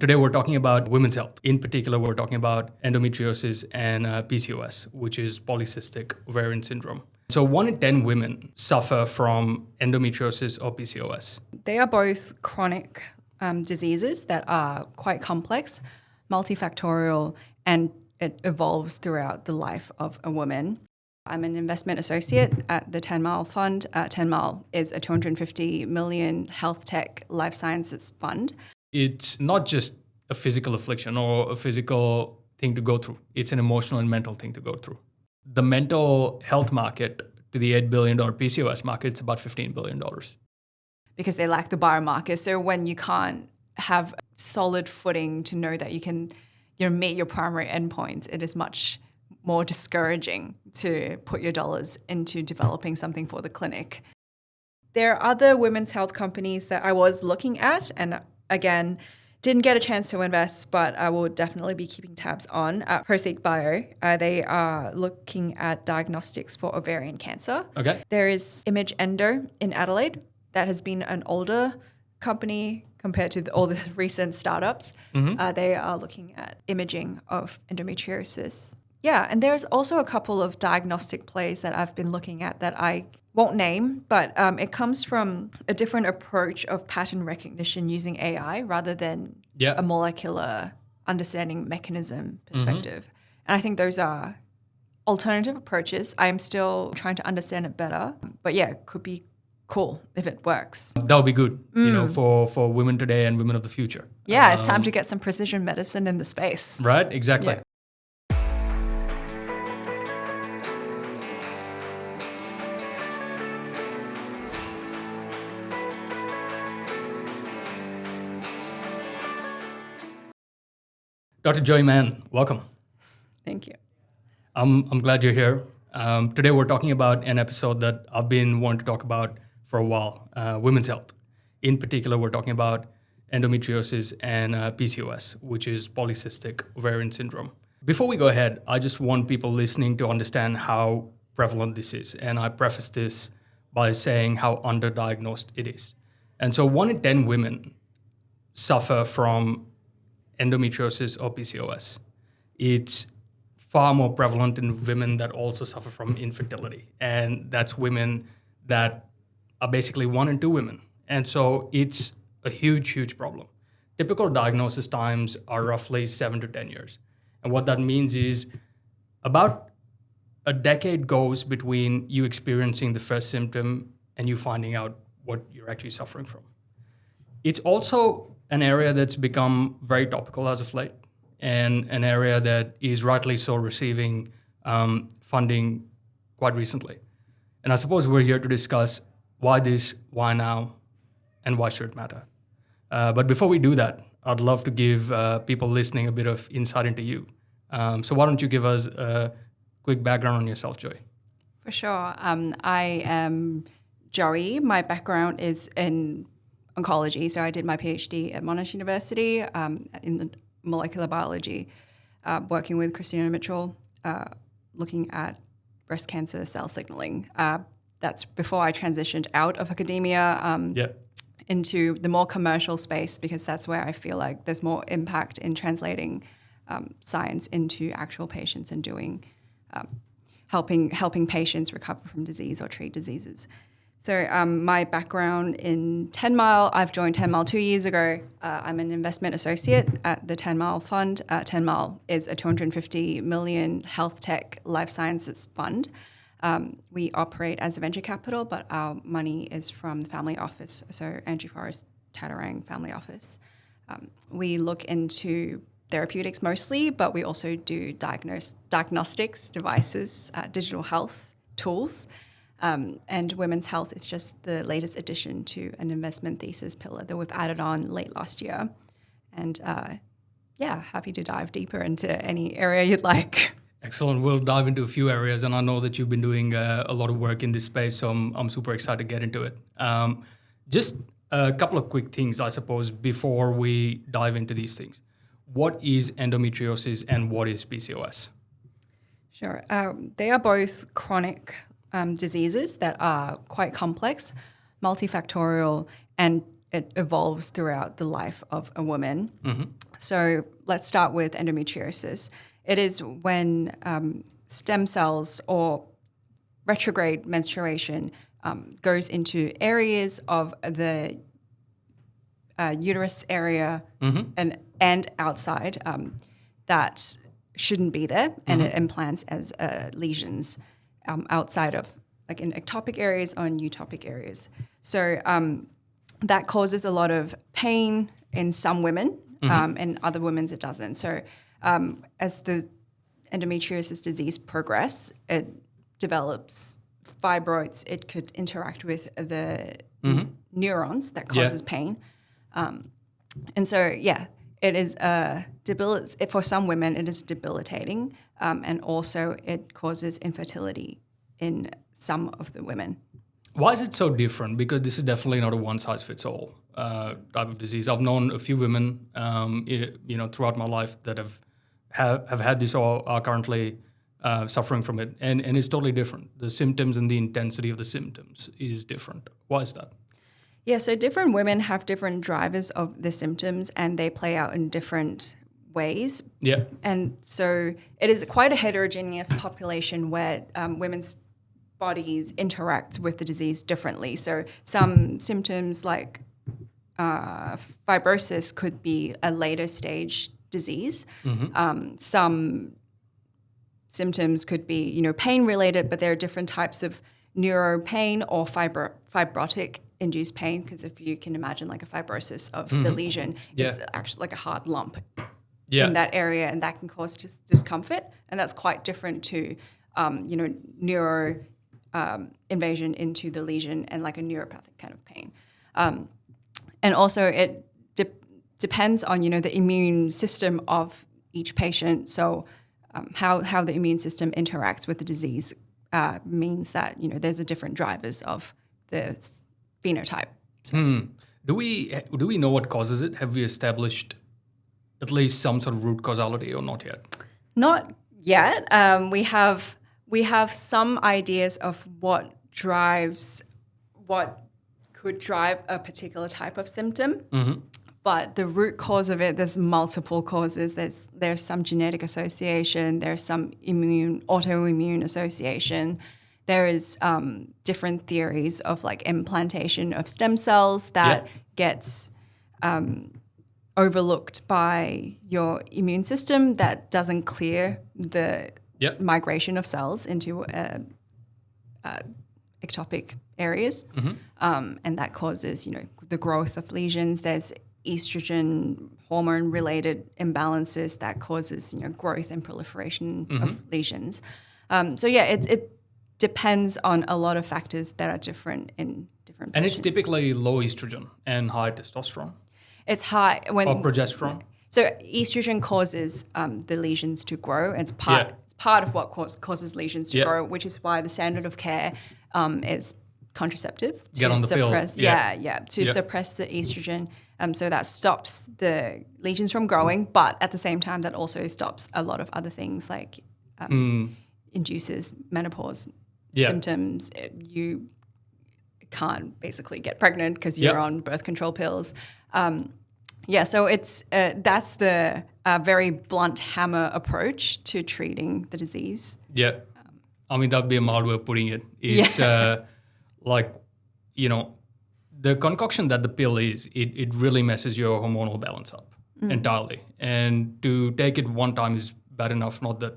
Today we're talking about women's health. In particular, we're talking about endometriosis and PCOS, which is polycystic ovarian syndrome. So 1 in 10 women suffer from endometriosis or PCOS. They are both chronic diseases that are quite complex, multifactorial, and it evolves throughout the life of a woman. I'm an investment associate at the Tenmile fund. Tenmile is a $250 million health tech life sciences fund. It's not just a physical affliction or a physical thing to go through. It's an emotional and mental thing to go through. The mental health market to the $8 billion PCOS market, it's about $15 billion. Because they lack the biomarkers. So when you can't have solid footing to know that you can meet your primary endpoints, it is much more discouraging to put your dollars into developing something for the clinic. There are other women's health companies that I was looking at, and again, didn't get a chance to invest, but I will definitely be keeping tabs on. Proceed Bio, they are looking at diagnostics for ovarian cancer. Okay. There is Image Endo in Adelaide. That has been an older company compared to all the recent startups. They are looking at imaging of endometriosis. Yeah, and there's also a couple of diagnostic plays that I've been looking at that I won't name, but it comes from a different approach of pattern recognition using AI rather than a molecular understanding mechanism perspective. And I think those are alternative approaches. I'm still trying to understand it better, but yeah, it could be cool if it works. That would be good, for women today and women of the future. Yeah, it's time to get some precision medicine in the space. Right, exactly. Yeah. Dr. Joy Mann, welcome. Thank you. I'm glad you're here. Today we're talking about an episode that I've been wanting to talk about for a while, women's health. In particular, we're talking about endometriosis and PCOS, which is polycystic ovarian syndrome. Before we go ahead, I just want people listening to understand how prevalent this is. And I preface this by saying how underdiagnosed it is. And so 1 in 10 women suffer from endometriosis or PCOS. It's far more prevalent in women that also suffer from infertility. And that's women that are basically 1 in 2 women. And so it's a huge, huge problem. Typical diagnosis times are roughly 7 to 10 years. And what that means is about a decade goes between you experiencing the first symptom and you finding out what you're actually suffering from. It's also an area that's become very topical as of late, and an area that is rightly so receiving funding quite recently. And I suppose we're here to discuss why this, why now, and why should it matter. But before we do that, I'd love to give people listening a bit of insight into you. So why don't you give us a quick background on yourself, Joy? For sure. I am Joey. My background is in oncology. So I did my PhD at Monash University in the molecular biology, working with Christina Mitchell, looking at breast cancer cell signaling. That's before I transitioned out of academia into the more commercial space, because that's where I feel like there's more impact in translating science into actual patients and doing helping patients recover from disease or treat diseases. So my background in Tenmile, I've joined Tenmile 2 years ago. I'm an investment associate at the Tenmile fund. Tenmile is a $250 million health tech life sciences fund. We operate as a venture capital, but our money is from the family office, so Andrew Forrest Tattarang family office. We look into therapeutics mostly, but we also do diagnostics, devices, digital health tools. And women's health is just the latest addition to an investment thesis pillar that we've added on late last year. And happy to dive deeper into any area you'd like. Excellent. We'll dive into a few areas, and I know that you've been doing a lot of work in this space, so I'm super excited to get into it. Just a couple of quick things, I suppose, before we dive into these things. What is endometriosis and what is PCOS? Sure. They are both chronic diseases that are quite complex, multifactorial, and it evolves throughout the life of a woman. So let's start with endometriosis. It is when stem cells or retrograde menstruation goes into areas of the uterus area and outside that shouldn't be there, and it implants as lesions outside of, like, in ectopic areas or in utopic areas. So that causes a lot of pain in some women, and other women's it doesn't. So as the endometriosis disease progress, it develops fibroids. It could interact with the neurons that causes pain. And so, it is for some women, it is debilitating, and also it causes infertility in some of the women. Why is it so different? Because this is definitely not a one-size-fits-all type of disease. I've known a few women, throughout my life that have had this or are currently suffering from it, and it's totally different. The symptoms and the intensity of the symptoms is different. Why is that? Yeah, so different women have different drivers of the symptoms, and they play out in different ways. Yeah. And so it is quite a heterogeneous population where women's bodies interact with the disease differently. So some symptoms like fibrosis could be a later stage disease. Some symptoms could be, pain related, but there are different types of neuro pain or fibrotic induced pain, because if you can imagine, like, a fibrosis of the lesion is actually like a hard lump in that area, and that can cause discomfort, and that's quite different to neuro invasion into the lesion and like a neuropathic kind of pain. And also it depends on, the immune system of each patient. So how the immune system interacts with the disease means that, there's a different drivers of the phenotype. So. Do we know what causes it? Have we established at least some sort of root causality, or not yet? Not yet. We have some ideas of what could drive a particular type of symptom, but the root cause of it, there's multiple causes. There's some genetic association. There's some autoimmune association. There is different theories of, like, implantation of stem cells that gets overlooked by your immune system, that doesn't clear the migration of cells into ectopic areas, and that causes, the growth of lesions. There's estrogen hormone-related imbalances that causes, growth and proliferation of lesions. It depends on a lot of factors that are different in different patients. And it's typically low estrogen and high testosterone. It's high or progesterone. So estrogen causes the lesions to grow. It's part of what causes lesions to grow, which is why the standard of care is contraceptive to Get on the suppress. pill. Suppress the estrogen. So that stops the lesions from growing, but at the same time, that also stops a lot of other things, like induces menopause symptoms. You can't basically get pregnant because you're on birth control pills. So it's that's the very blunt hammer approach to treating the disease. Yeah. That'd be a mild way of putting it. It's the concoction that the pill is, it really messes your hormonal balance up entirely. And to take it one time is bad enough, not that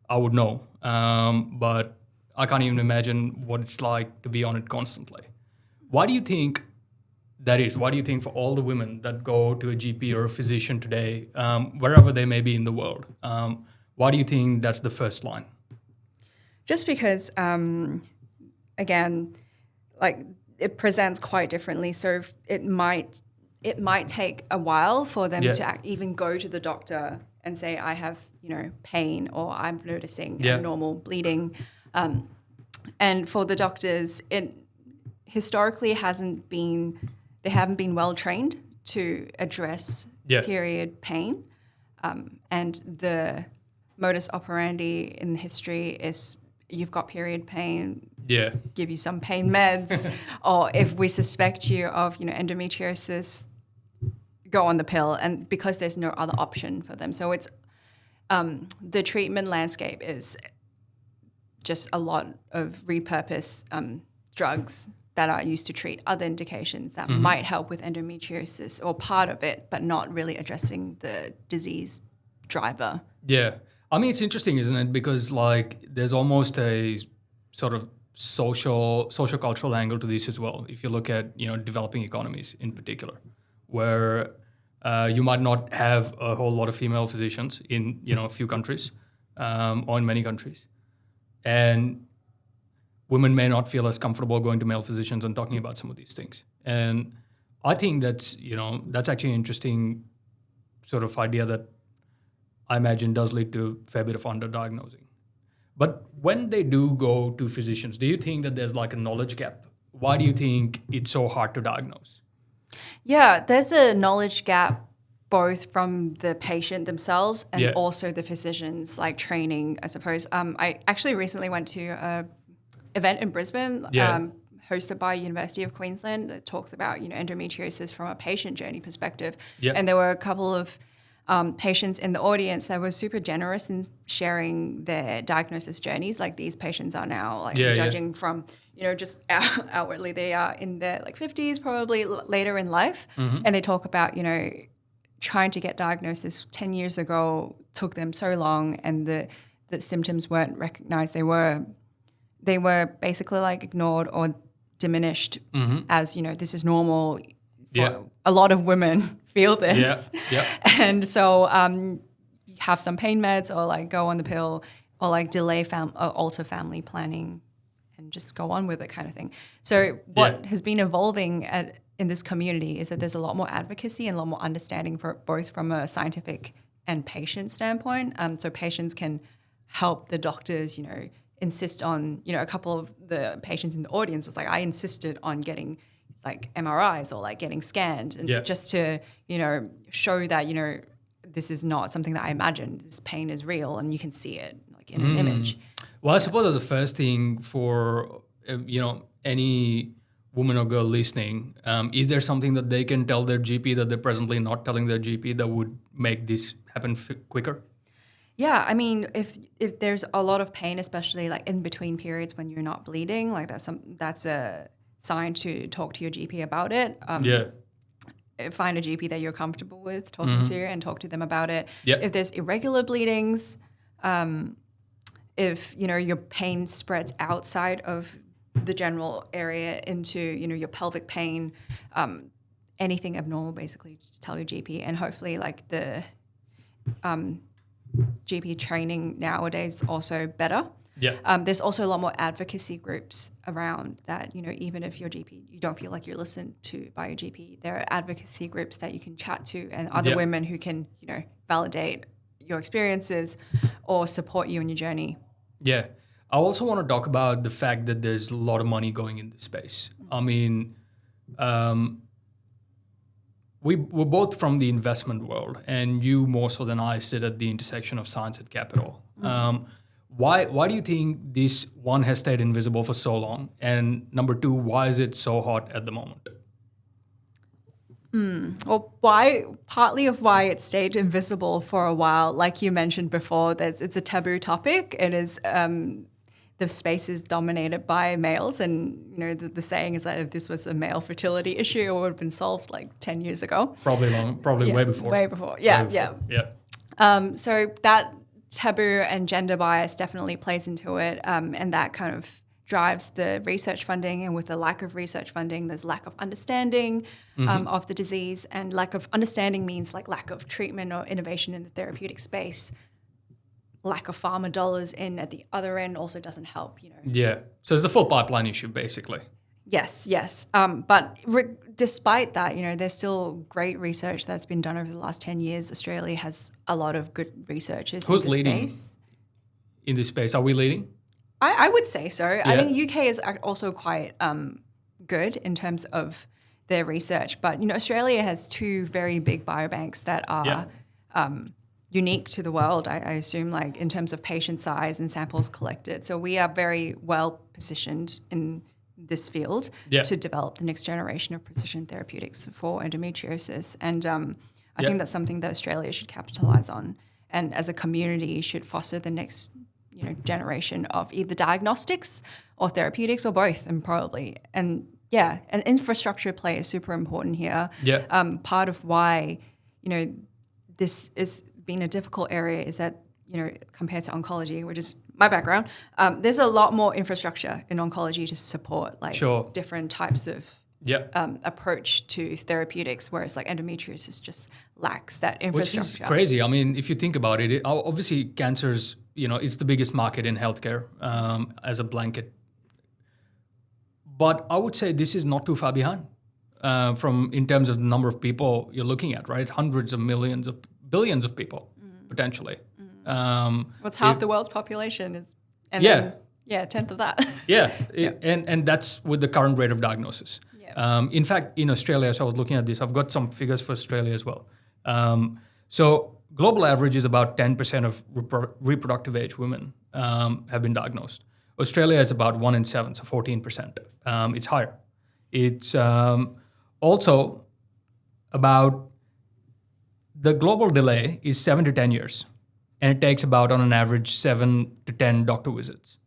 I would know, but I can't even imagine what it's like to be on it constantly. Why do you think that is? Why do you think for all the women that go to a GP or a physician today, wherever they may be in the world, why do you think that's the first line? Just because, again, like, it presents quite differently. So it might take a while for them to even go to the doctor and say, I have, pain, or I'm noticing abnormal bleeding. And for the doctors, it historically they haven't been well trained to address period pain. And the modus operandi in history is you've got period pain, Yeah. give you some pain meds, or if we suspect you of, endometriosis, go on the pill, and because there's no other option for them. So it's the treatment landscape is just a lot of repurposed drugs that are used to treat other indications that might help with endometriosis or part of it, but not really addressing the disease driver. Yeah. I mean, it's interesting, isn't it? Because like there's almost a sort of social cultural angle to this as well. If you look at, developing economies in particular, where you might not have a whole lot of female physicians in, a few countries or in many countries. And women may not feel as comfortable going to male physicians and talking about some of these things. And I think that's actually an interesting sort of idea that I imagine does lead to a fair bit of underdiagnosing. But when they do go to physicians, do you think that there's like a knowledge gap? Why do you think it's so hard to diagnose? Yeah, there's a knowledge gap both from the patient themselves and also the physicians, like training, I suppose. I actually recently went to an event in Brisbane hosted by University of Queensland that talks about, endometriosis from a patient journey perspective. Yeah. And there were a couple of patients in the audience that were super generous in sharing their diagnosis journeys. Like these patients are now judging from, just outwardly they are in their 50s, probably later in life. And they talk about, trying to get diagnosis 10 years ago took them so long and the symptoms weren't recognized. They were basically ignored or diminished as, this is normal. A lot of women feel this. Yeah. And so you have some pain meds or go on the pill or delay or alter family planning and just go on with it kind of thing. So what has been evolving in this community is that there's a lot more advocacy and a lot more understanding for both from a scientific and patient standpoint. So patients can help the doctors, insist on, a couple of the patients in the audience was I insisted on getting MRIs or getting scanned and just to, show that, this is not something that I imagined. This pain is real and you can see it in an image. Well, I suppose that's the first thing for, any woman or girl listening. Is there something that they can tell their GP that they're presently not telling their GP that would make this happen quicker? Yeah, I mean, if there's a lot of pain, especially in between periods when you're not bleeding, that's a sign to talk to your GP about it. Find a GP that you're comfortable with talking to and talk to them about it. If there's irregular bleedings, if your pain spreads outside of the general area into your pelvic pain, anything abnormal, basically just tell your GP, and hopefully the GP training nowadays also better. There's also a lot more advocacy groups around that, even if your GP, you don't feel like you're listened to by your GP, there are advocacy groups that you can chat to and other women who can, validate your experiences or support you in your journey. Yeah. I also want to talk about the fact that there's a lot of money going in this space. I mean, we're both from the investment world, and you more so than I sit at the intersection of science and capital. Why do you think this one has stayed invisible for so long? And number two, why is it so hot at the moment? Well, partly of why it stayed invisible for a while, like you mentioned before, it's a taboo topic. It is the space is dominated by males, and the saying is that if this was a male fertility issue, it would have been solved 10 years ago. Probably way before. Way before, yeah. So that taboo and gender bias definitely plays into it, and that kind of drives the research funding. And with the lack of research funding, there's lack of understanding of the disease, and lack of understanding means lack of treatment or innovation in the therapeutic space. Lack of pharma dollars in at the other end also doesn't help, Yeah. So it's the full pipeline issue, basically. Yes. But despite that, there's still great research that's been done over the last 10 years. Australia has a lot of good researchers in this leading space. In this space? Are we leading? I would say so. I think UK is also quite good in terms of their research. But, Australia has two very big biobanks that are unique to the world, I assume, like in terms of patient size and samples collected. So we are very well positioned in this field to develop the next generation of precision therapeutics for endometriosis. And I think that's something that Australia should capitalize on. And as a community should foster the next generation of either diagnostics or therapeutics or both, and probably. And infrastructure play is super important here. Part of why, this is being a difficult area is that, compared to oncology, which is my background, there's a lot more infrastructure in oncology to support different types of approach to therapeutics, whereas like endometriosis just lacks that infrastructure. Which is crazy. I mean, if you think about it, obviously cancer's, it's the biggest market in healthcare as a blanket. But I would say this is not too far behind in terms of the number of people you're looking at, right? Hundreds of millions of billions of people potentially. What's half the world's population is, and then, a tenth of that. And that's with the current rate of diagnosis. In fact, in Australia, so I was looking at this, I've got some figures for Australia as well. So global average is about 10% of reproductive age women have been diagnosed. Australia is about 1 in 7, so 14%. It's higher. It's also about the global delay is 7 to 10 years, and it takes about, on an average, 7 to 10 doctor visits.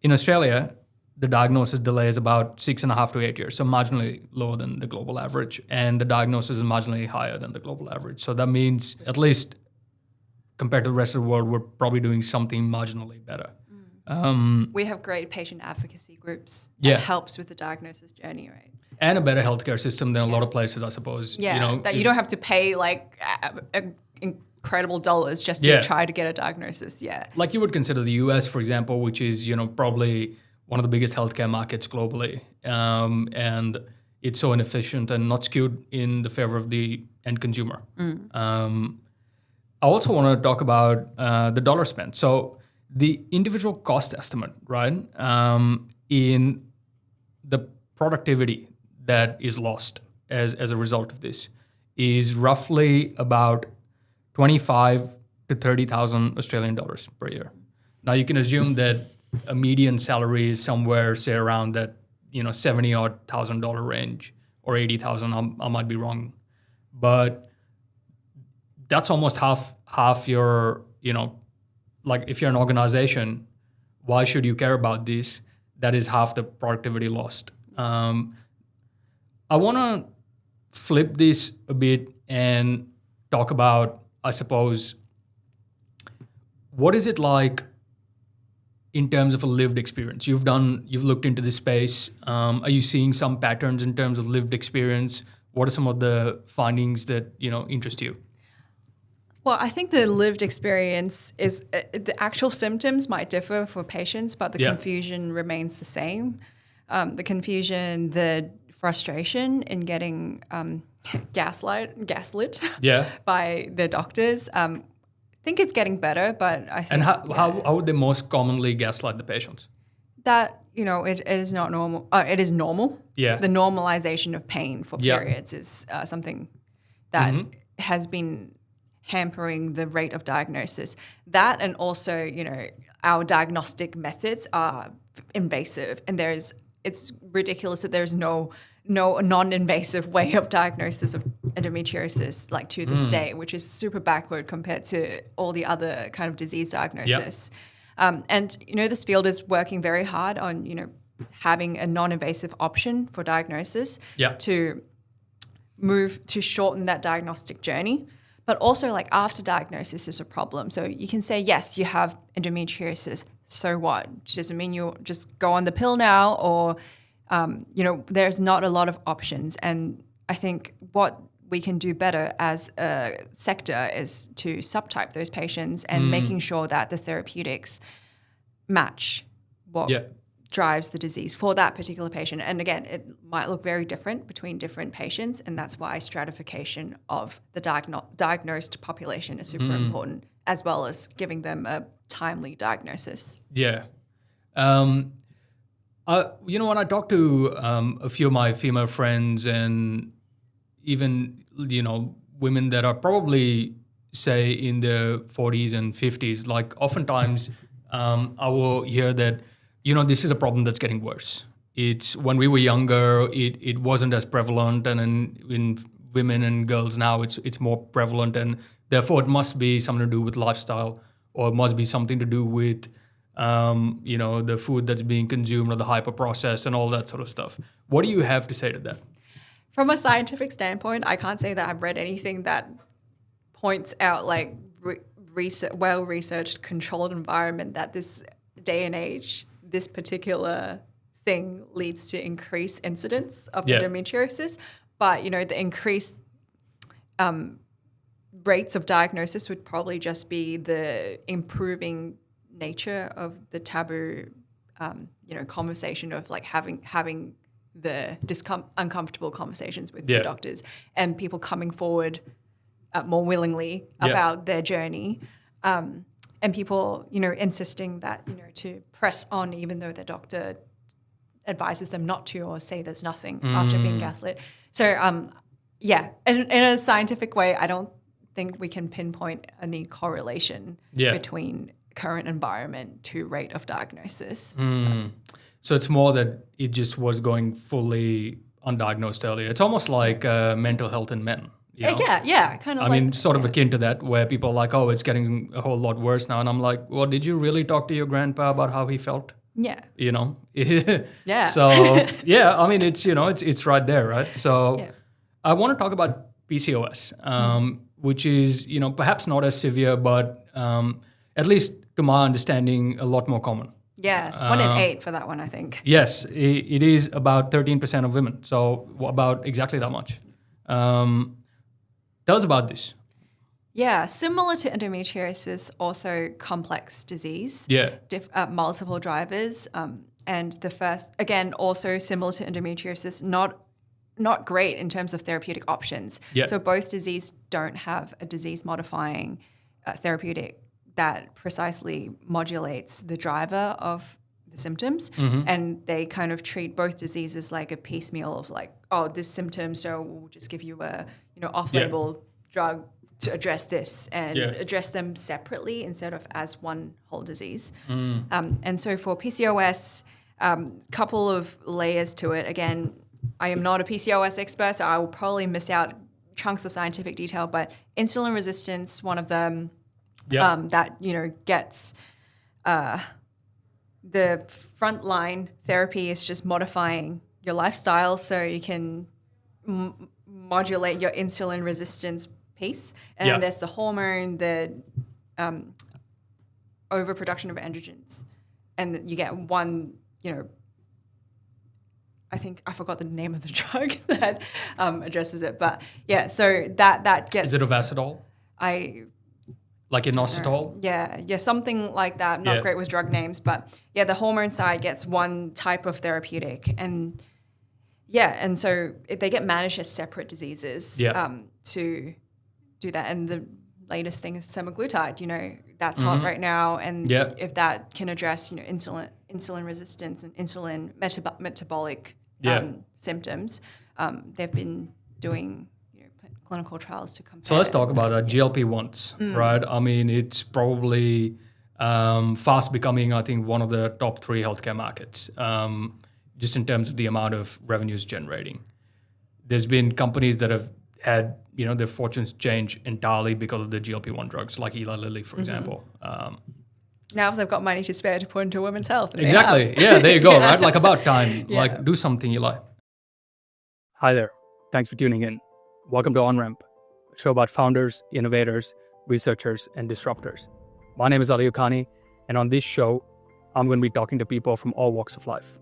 In Australia, the diagnosis delay is about 6.5 to 8 years, so marginally lower than the global average, and the diagnosis is marginally higher than the global average. So that means, at least compared to the rest of the world, we're probably doing something marginally better. We have great patient advocacy groups that helps with the diagnosis journey, right? And a better healthcare system than a lot of places, I suppose. That you don't have to pay like incredible dollars just to try to get a diagnosis. Like you would consider the US, for example, which is probably one of the biggest healthcare markets globally, and it's so inefficient and not skewed in the favor of the end consumer. I also want to talk about the dollar spent. So the individual cost estimate, right, in the productivity that is lost as a result of this is roughly about 25 to 30,000 Australian dollars per year. Now you can assume that a median salary is somewhere, say, around that $70,000 range or 80,000. I might be wrong, but that's almost half your like if you're an organization, why should you care about this? That is half the productivity lost. I want to flip this a bit and talk about, I suppose, what is it like in terms of a lived experience? You've looked into this space. Are you seeing some patterns in terms of lived experience? What are some of the findings that interest you? Well, I think the lived experience is the actual symptoms might differ for patients, but the confusion remains the same. The confusion, the frustration in getting gaslit by the doctors. I think it's getting better, but I think... And how would they most commonly gaslight the patients? That, it is not normal. It is normal. Yeah. The normalization of pain for periods is something that has been hampering the rate of diagnosis. That, and also, our diagnostic methods are invasive, and it's ridiculous that there's no non-invasive way of diagnosis of endometriosis like to this day, which is super backward compared to all the other kind of disease diagnosis. And this field is working very hard on having a non-invasive option for diagnosis to move to shorten that diagnostic journey. But also, like, after diagnosis is a problem. So you can say, yes, you have endometriosis. So what? Doesn't mean you just go on the pill now, or there's not a lot of options. And I think what we can do better as a sector is to subtype those patients and making sure that the therapeutics match what drives the disease for that particular patient. And again, it might look very different between different patients, and that's why stratification of the diagnosed population is super important, as well as giving them a timely diagnosis. Yeah. When I talk to a few of my female friends and even, women that are probably say in the 40s and 50s, like oftentimes I will hear that, this is a problem that's getting worse. It's when we were younger, it wasn't as prevalent, and in women and girls now, it's more prevalent, and therefore it must be something to do with lifestyle, or it must be something to do with the food that's being consumed or the hyper processed and all that sort of stuff. What do you have to say to that? From a scientific standpoint, I can't say that I've read anything that points out like well-researched, controlled environment that this day and age, this particular thing leads to increased incidence of endometriosis. But, the increased rates of diagnosis would probably just be the improving nature of the taboo, conversation of like having the uncomfortable conversations with the doctors, and people coming forward more willingly about their journey, and people, insisting that, to press on even though their doctor advises them not to, or say there's nothing after being gaslit. So, in a scientific way, I don't think we can pinpoint any correlation between current environment to rate of diagnosis. So it's more that it just was going fully undiagnosed earlier. It's almost like mental health in men. Kind of. I mean, sort of akin to that, where people are like, "Oh, it's getting a whole lot worse now," and I'm like, "Well, did you really talk to your grandpa about how he felt?" Yeah. Yeah. So I mean, it's right there, right? So I want to talk about PCOS, which is perhaps not as severe, but at least to my understanding, a lot more common. Yes, 1 in 8 for that one, I think. Yes, it is about 13% of women, so about exactly that much. Tell us about this. Yeah, similar to endometriosis, also complex disease. Yeah. Multiple drivers. And the first, again, also similar to endometriosis, not great in terms of therapeutic options. Yeah. So both disease don't have a disease-modifying therapeutic that precisely modulates the driver of the symptoms. And they kind of treat both diseases like a piecemeal of like, oh, this symptom, so we'll just give you a off-label drug to address this, and address them separately instead of as one whole disease. And so for PCOS, couple of layers to it. Again, I am not a PCOS expert, so I will probably miss out chunks of scientific detail, but insulin resistance, one of them that, gets the frontline therapy is just modifying your lifestyle so you can modulate your insulin resistance piece. And then there's the hormone, the overproduction of androgens. And you get one, I think I forgot the name of the drug that addresses it. But so that gets... Is it Ovasitol? Like inositol? Yeah, something like that. Not great with drug names, but the hormone side gets one type of therapeutic, and so they get managed as separate diseases to do that. And the latest thing is semaglutide. That's hot right now, and if that can address insulin resistance and insulin metabolic symptoms, they've been doing clinical trials to compare. So let's talk about that. GLP-1s, right? I mean, it's probably fast becoming, I think, one of the top 3 healthcare markets, just in terms of the amount of revenues generating. There's been companies that have had, their fortunes change entirely because of the GLP-1 drugs, like Eli Lilly, for example. Now if they've got money to spare to put into women's health. Exactly. Yeah, there you go, right? Like about time. Like do something, Eli. Hi there. Thanks for tuning in. Welcome to OnRamp, a show about founders, innovators, researchers, and disruptors. My name is Ali Ukhani, and on this show, I'm going to be talking to people from all walks of life.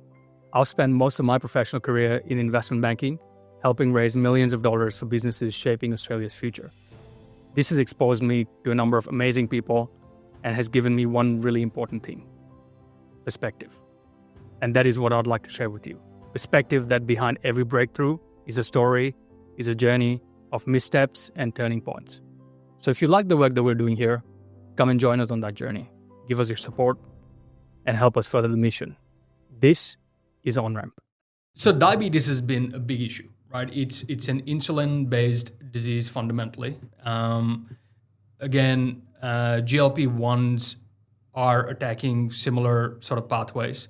I've spent most of my professional career in investment banking, helping raise millions of dollars for businesses shaping Australia's future. This has exposed me to a number of amazing people and has given me one really important thing: perspective. And that is what I'd like to share with you. Perspective that behind every breakthrough is a story, is a journey of missteps and turning points. So if you like the work that we're doing here, come and join us on that journey. Give us your support and help us further the mission. This is OnRamp. So diabetes has been a big issue, right? It's an insulin-based disease fundamentally. again, GLP-1s are attacking similar sort of pathways.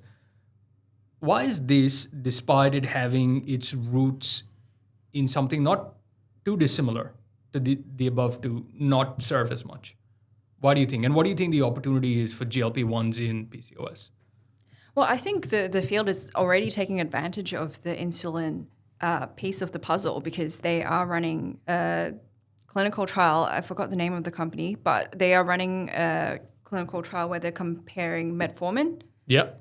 Why is this, despite it having its roots in something not too dissimilar to the above two, not serve as much? Why do you think? And what do you think the opportunity is for GLP-1s in PCOS? Well, I think the field is already taking advantage of the insulin piece of the puzzle because they are running a clinical trial. I forgot the name of the company, but they are running a clinical trial where they're comparing metformin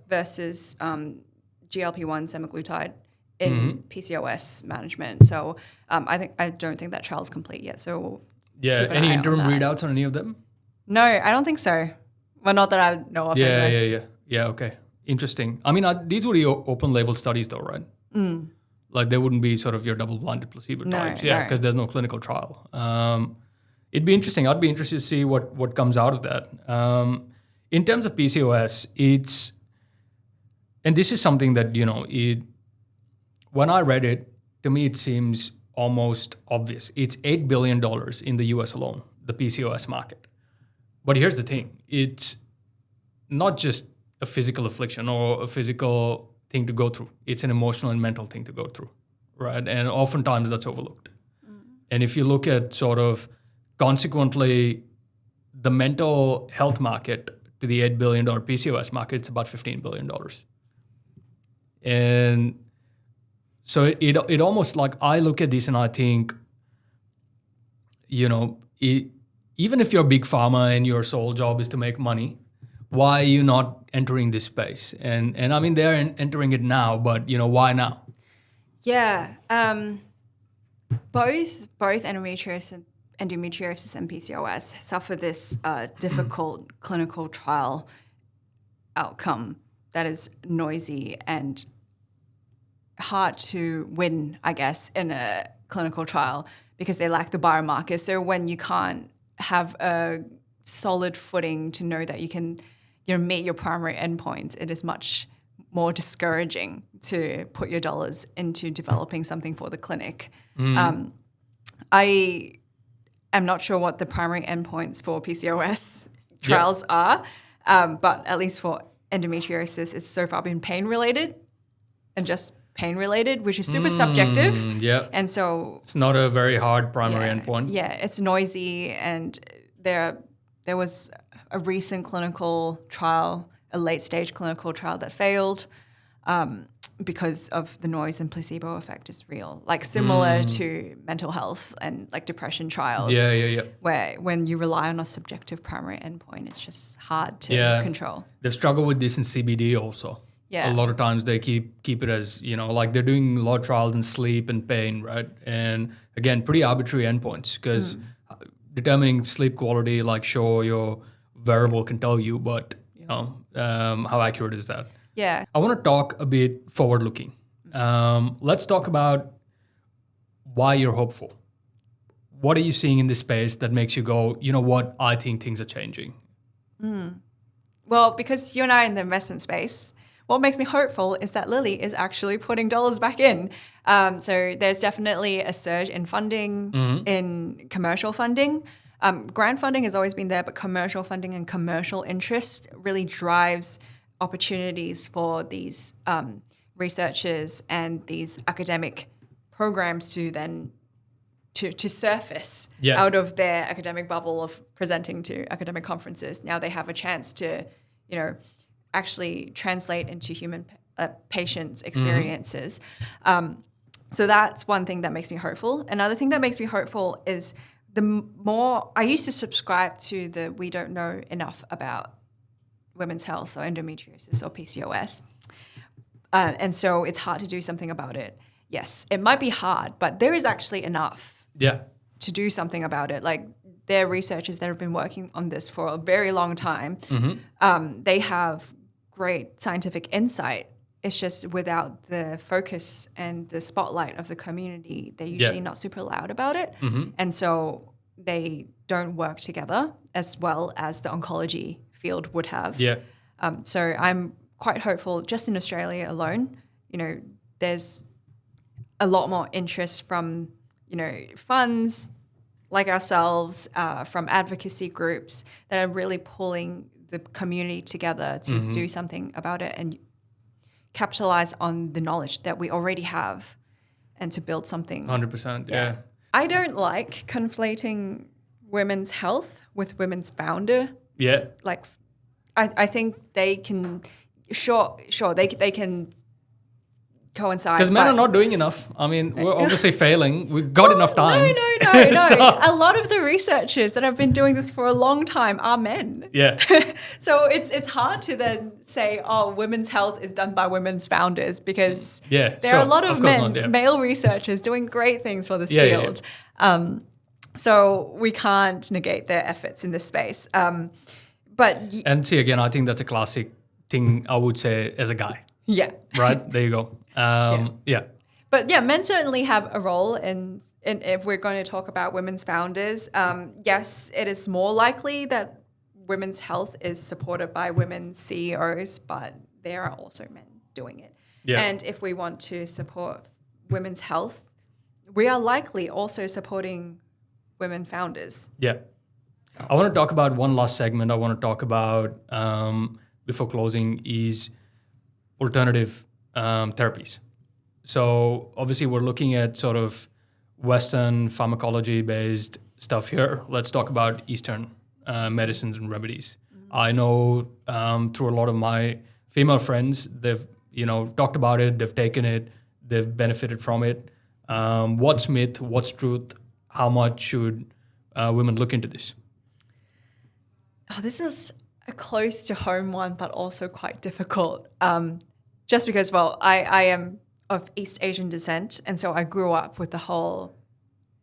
versus GLP-1 semaglutide in PCOS management. So I don't think that trial is complete yet. So any interim readouts on any of them? No, I don't think so. Well, not that I know of. Yeah. Okay, interesting. I mean, these would be open label studies, though, right? Like they wouldn't be sort of your double-blinded placebo types, because there's no clinical trial. It'd be interesting. I'd be interested to see what comes out of that. In terms of PCOS, and this is something that when I read it, to me it seems almost obvious. It's $8 billion in the US alone, the PCOS market. But here's the thing: it's not just a physical affliction or a physical thing to go through. It's an emotional and mental thing to go through, right? And oftentimes that's overlooked. And if you look at sort of consequently the mental health market to the $8 billion PCOS market, it's about $15 billion. And so it almost like I look at this and I think, even if you're big pharma and your sole job is to make money, why are you not entering this space? And I mean, they're entering it now, but why now? Yeah, both endometriosis and PCOS suffer this difficult clinical trial outcome that is noisy and hard to win, I guess, in a clinical trial because they lack the biomarkers. So when you can't have a solid footing to know that you can meet your primary endpoints, it is much more discouraging to put your dollars into developing something for the clinic. I am not sure what the primary endpoints for PCOS trials are, but at least for endometriosis, it's so far been pain-related and just pain-related, which is super subjective. And so it's not a very hard primary endpoint. Yeah, it's noisy, and there was a recent clinical trial, a late-stage clinical trial that failed because of the noise and placebo effect is real, like similar to mental health and like depression trials. Where when you rely on a subjective primary endpoint, it's just hard to control. They've struggled with this in CBD also. A lot of times they keep it as, like they're doing a lot of trials in sleep and pain, right? And again, pretty arbitrary endpoints because determining sleep quality, like sure, your wearable can tell you, but how accurate is that? Yeah. I want to talk a bit forward-looking. Let's talk about why you're hopeful. What are you seeing in this space that makes you go, you know what, I think things are changing? Well, because you and I are in the investment space, what makes me hopeful is that Lilly is actually putting dollars back in. So there's definitely a surge in funding, in commercial funding. Grant funding has always been there, but commercial funding and commercial interest really drives opportunities for these researchers and these academic programs to then to surface out of their academic bubble of presenting to academic conferences. Now they have a chance to, actually translate into human patients' experiences. So that's one thing that makes me hopeful. Another thing that makes me hopeful is the more I used to subscribe to the we don't know enough about women's health or endometriosis or PCOS. And so it's hard to do something about it. Yes, it might be hard, but there is actually enough to do something about it. Like there are researchers that have been working on this for a very long time. They have great scientific insight. It's just without the focus and the spotlight of the community, they're usually not super loud about it. And so they don't work together as well as the oncology field would have. So I'm quite hopeful just in Australia alone, there's a lot more interest from, funds, like ourselves, from advocacy groups that are really pulling the community together to do something about it and capitalize on the knowledge that we already have and to build something. 100%, yeah. I don't like conflating women's health with women's founder. Yeah. Like, I think they can, they can coincide. Because men are not doing enough. I mean, we're obviously failing. We've got enough time. No. So- A lot of the researchers that have been doing this for a long time are men. Yeah. So it's hard to then say, oh, women's health is done by women's founders, because Yeah, there are a sure. lot Of of course men, not, yeah. male researchers doing great things for this Yeah, yeah, field. So we can't negate their efforts in this space. But And see, again, I think that's a classic thing I would say as a guy, yeah. right? There you go. Yeah. But yeah, men certainly have a role in if we're going to talk about women's founders. Yes, it is more likely that women's health is supported by women CEOs, but there are also men doing it. Yeah. And if we want to support women's health, we are likely also supporting women founders. Yeah. I want to talk about one last segment I want to talk about before closing is alternative therapies. So obviously we're looking at sort of Western pharmacology-based stuff here. Let's talk about Eastern medicines and remedies. I know through a lot of my female friends, they've talked about it, they've taken it, they've benefited from it. What's myth? What's truth? How much should women look into this? Oh, this is a close to home one, but also quite difficult. Just because, well, I am of East Asian descent, and so I grew up with the whole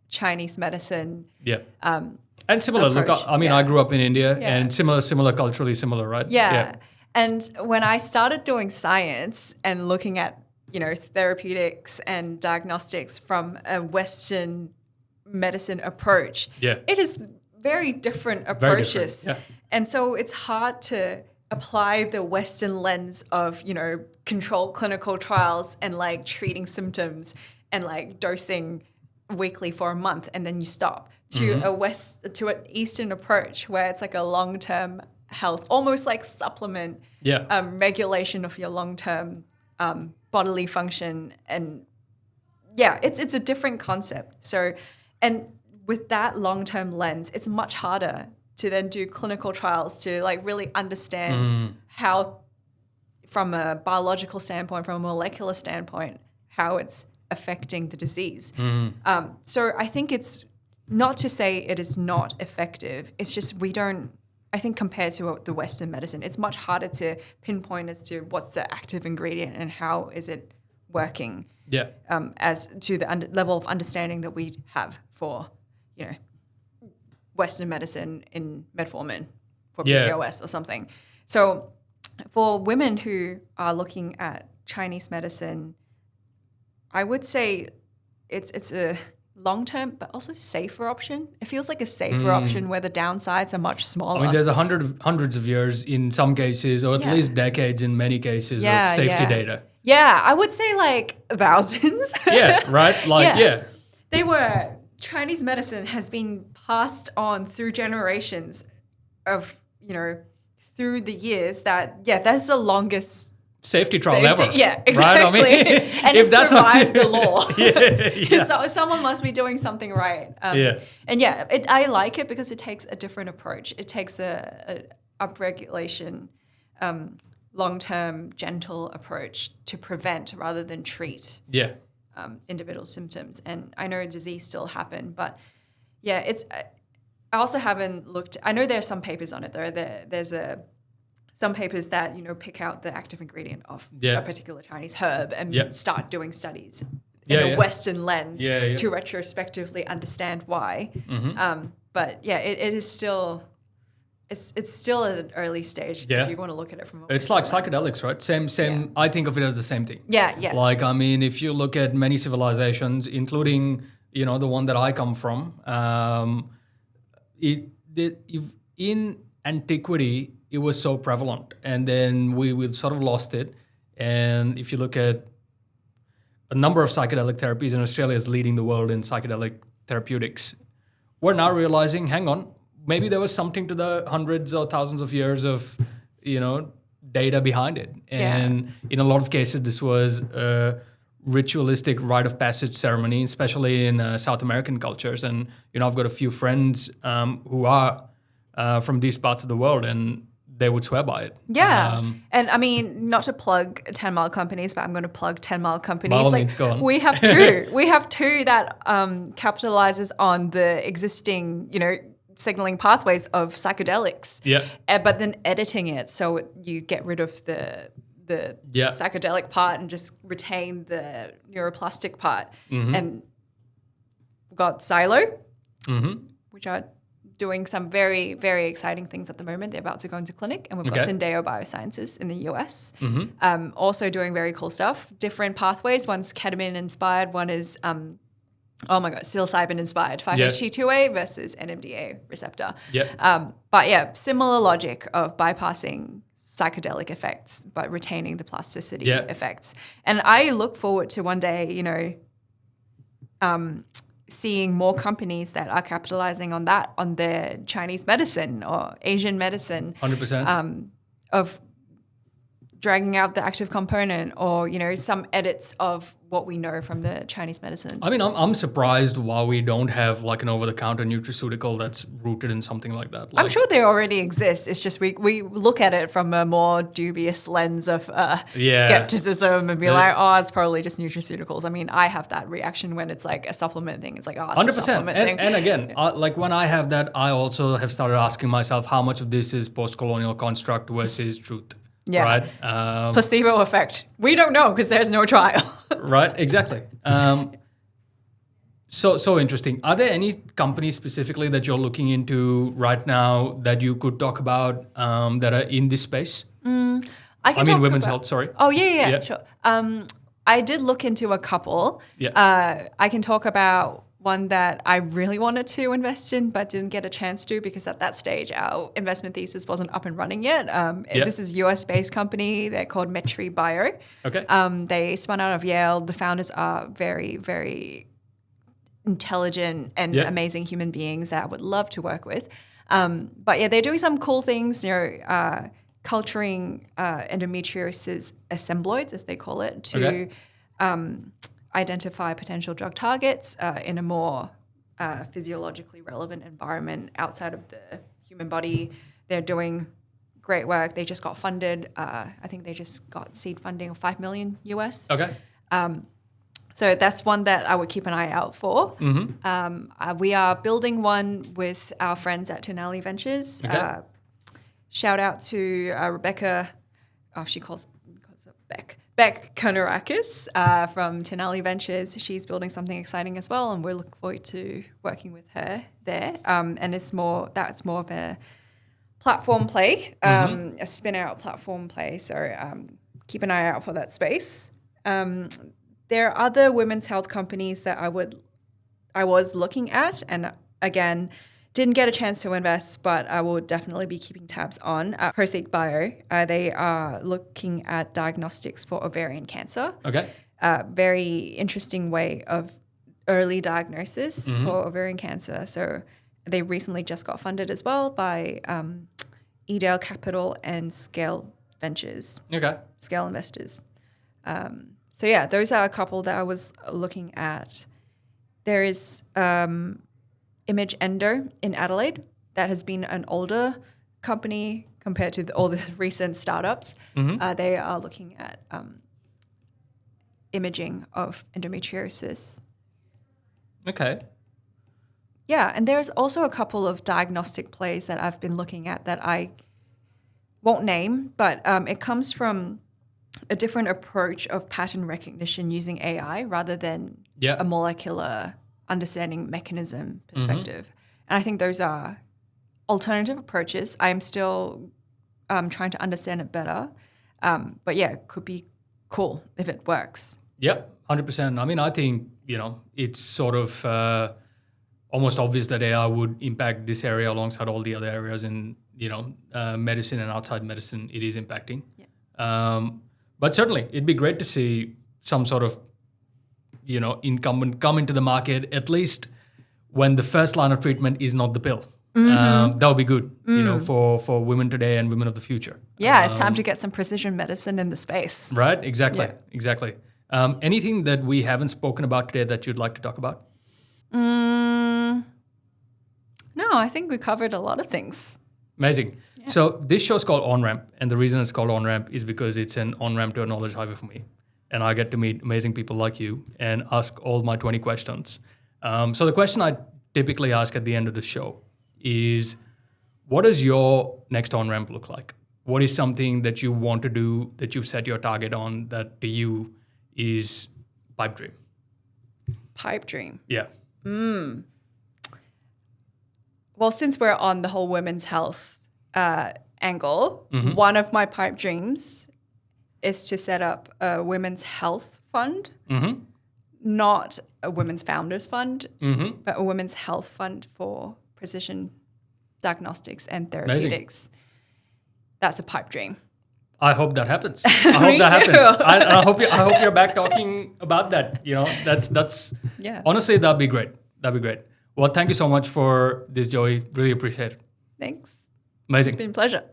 Chinese medicine. Yeah. And similar. Look, approach. I mean, I grew up in India, Yeah. and similar, culturally similar, right? Yeah. And when I started doing science and looking at, therapeutics and diagnostics from a Western medicine approach, Yeah. it is very different Very approaches. different, yeah. And so it's hard to apply the Western lens of, controlled clinical trials and like treating symptoms and like dosing weekly for a month and then you stop to to an Eastern approach where it's like a long-term health, almost like supplement regulation of your long-term bodily function. And yeah, it's a different concept. So, and with that long-term lens, it's much harder to then do clinical trials to like really understand how, from a biological standpoint, from a molecular standpoint, how it's affecting the disease. So I think it's not to say it is not effective. It's just I think compared to the Western medicine, it's much harder to pinpoint as to what's the active ingredient and how is it working. Yeah. As to the level of understanding that we have for, Western medicine in metformin for PCOS or something. So for women who are looking at Chinese medicine, I would say it's a long-term but also safer option. It feels like a safer option where the downsides are much smaller. I mean, there's hundreds of years in some cases, or at least decades in many cases of safety data. Yeah, I would say like thousands. Yeah, right? Like, They were, Chinese medicine has been passed on through generations of, through the years that's the longest safety trial ever. Yeah, exactly. Right? I mean, and it survived the law. Yeah. So someone must be doing something right. And I like it because it takes a different approach. It takes a upregulation, long-term, gentle approach to prevent rather than treat individual symptoms. And I know disease still happen, but I also haven't looked. I know there are some papers on it though. There's some papers that pick out the active ingredient of a particular Chinese herb and start doing studies in a Western lens to retrospectively understand why. But it is still. It's still at an early stage if you want to look at it from a It's like Western psychedelics, right? Same. I think of it as the same thing. Yeah. Like, I mean, if you look at many civilizations, including, the one that I come from, in antiquity, it was so prevalent. And then we sort of lost it. And if you look at a number of psychedelic therapies, and Australia is leading the world in psychedelic therapeutics, we're now realizing, hang on, maybe there was something to the hundreds or thousands of years of, data behind it. And in a lot of cases, this was a ritualistic rite of passage ceremony, especially in South American cultures. And, I've got a few friends who are from these parts of the world, and they would swear by it. Yeah. And I mean, not to plug 10 mile companies, but I'm going to plug 10 mile companies. By all means, go on. We have two. We have two that capitalizes on the existing, signaling pathways of psychedelics. Yeah. But then editing it so you get rid of the psychedelic part and just retain the neuroplastic part. And we've got Silo, which are doing some very, very exciting things at the moment. They're about to go into clinic. And we've got Syndeo Biosciences in the US, also doing very cool stuff. Different pathways. One's ketamine inspired. One is, psilocybin inspired, 5-HT2A versus NMDA receptor. But similar logic of bypassing psychedelic effects, but retaining the plasticity effects. And I look forward to one day, seeing more companies that are capitalizing on that, on their Chinese medicine or Asian medicine. 100%. Of dragging out the active component or, some edits of what we know from the Chinese medicine. I mean, I'm surprised why we don't have like an over-the-counter nutraceutical that's rooted in something like that. I'm sure they already exist. It's just we look at it from a more dubious lens of skepticism and be like, oh, it's probably just nutraceuticals. I mean, I have that reaction when it's like a supplement thing. It's like, oh, it's 100%. a supplement thing. And again, like when I have that, I also have started asking myself how much of this is post-colonial construct versus truth. Yeah. Right. Placebo effect. We don't know because there's no trial. Right. Exactly. So interesting. Are there any companies specifically that you're looking into right now that you could talk about that are in this space? Women's health. Sorry. Oh yeah, sure. I did look into a couple. Yeah. I can talk about one that I really wanted to invest in but didn't get a chance to because at that stage our investment thesis wasn't up and running yet. This is a US-based company. They're called Metri Bio. Okay. They spun out of Yale. The founders are very, very intelligent and amazing human beings that I would love to work with. They're doing some cool things, culturing endometriosis assembloids, as they call it, to identify potential drug targets in a more physiologically relevant environment outside of the human body. They're doing great work. They just got funded. I think they just got seed funding of $5 million US. Okay. So that's one that I would keep an eye out for. We are building one with our friends at Tenmile Ventures. Okay. Shout out to Rebecca. Oh, she calls it Beck Konarakis from Tenmile Ventures. She's building something exciting as well, and we're looking forward to working with her there. And that's more of a platform play, a spin-out platform play. So keep an eye out for that space. There are other women's health companies that I was looking at, and again, didn't get a chance to invest, but I will definitely be keeping tabs on. Proceed Bio, they are looking at diagnostics for ovarian cancer. Okay. Very interesting way of early diagnosis for ovarian cancer. So they recently just got funded as well by Edale Capital and Scale Ventures. Okay. Scale Investors. Those are a couple that I was looking at. There is Image Endo in Adelaide that has been an older company compared to all the recent startups. They are looking at imaging of endometriosis. Okay. Yeah, and there's also a couple of diagnostic plays that I've been looking at that I won't name, but it comes from a different approach of pattern recognition using AI rather than a molecular understanding mechanism perspective. And I think those are alternative approaches. I'm still trying to understand it better. It could be cool if it works. Yep, 100%. I mean, I think, it's sort of almost obvious that AI would impact this area alongside all the other areas in, medicine and outside medicine it is impacting. Yeah. But certainly, it'd be great to see some sort of, incumbent come into the market, at least when the first line of treatment is not the pill. That would be good, for women today and women of the future. Yeah, it's time to get some precision medicine in the space. Right? Exactly. Yeah. Exactly. Anything that we haven't spoken about today that you'd like to talk about? No, I think we covered a lot of things. Amazing. Yeah. So this show's called On Ramp, and the reason it's called On Ramp is because it's an on-ramp to a knowledge highway for me. And I get to meet amazing people like you and ask all my 20 questions. So the question I typically ask at the end of the show is, what does your next on-ramp look like? What is something that you want to do, that you've set your target on, that to you is pipe dream? Pipe dream. Yeah. Well, since we're on the whole women's health angle, one of my pipe dreams is to set up a women's health fund, not a women's founders fund, but a women's health fund for precision diagnostics and therapeutics. Amazing. That's a pipe dream. I hope that happens. I hope that happens. I hope you're back talking about that. That's yeah. Honestly, that'd be great. That'd be great. Well, thank you so much for this, Joey. Really appreciate it. Thanks. Amazing. It's been a pleasure.